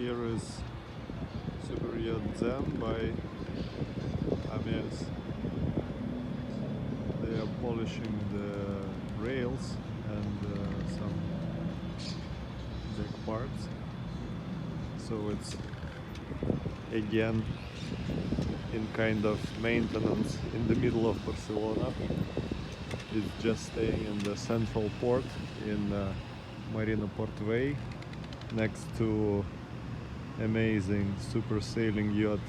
Here is Superyacht ZEN by Ames. They are polishing the rails and some deck parts. So it's again in kind of maintenance in the middle of Barcelona. It's just staying in the central port in Marina Portway, next to amazing super sailing yacht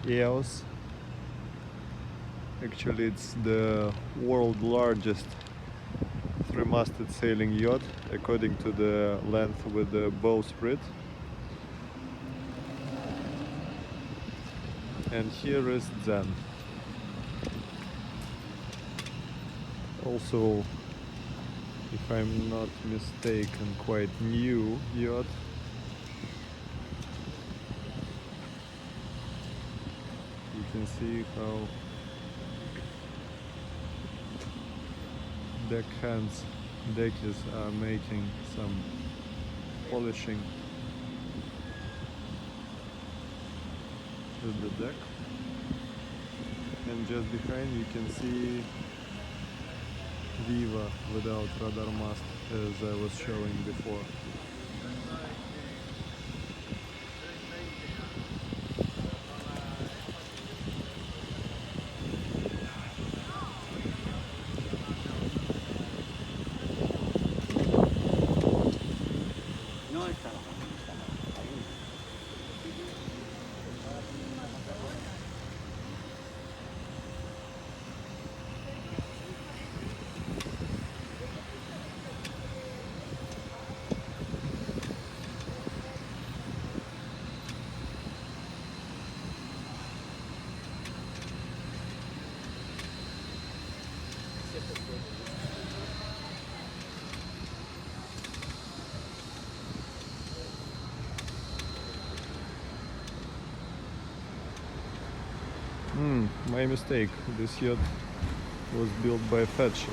EOS. Actually, it's the world's largest three-masted sailing yacht according to the length with the bowsprit. And here is ZEN. Also, if I'm not mistaken, quite new yacht. You can see how deckies are making some polishing with the deck, and just behind you can see Viva without radar mast, as I was showing before. My mistake. This yacht was built by Feadship.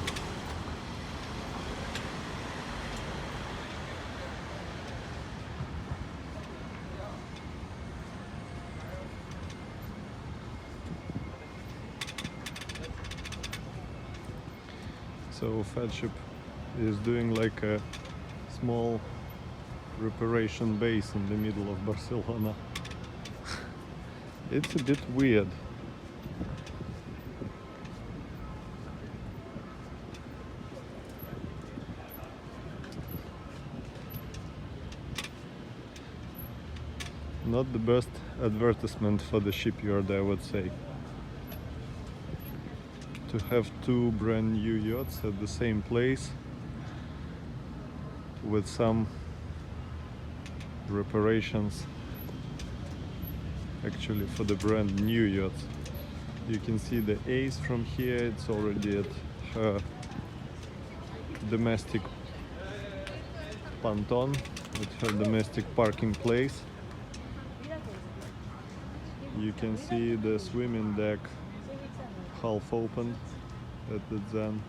So Feadship is doing like a small reparation base in the middle of Barcelona. It's a bit weird. Not the best advertisement for the shipyard, I would say. To have two brand new yachts at the same place with some reparations actually for the brand new yachts. You can see the Ace from here, it's already at her domestic ponton, at her domestic parking place. You can see the swimming deck half open at the ZEN.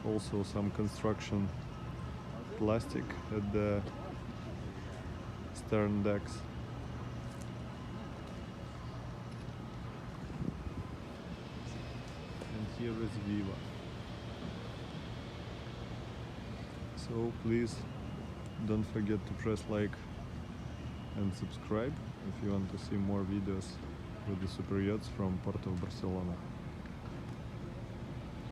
Also some construction plastic at the stern decks. And here is Viva. So please don't forget to press like and subscribe if you want to see more videos with the super yachts from Port of Barcelona.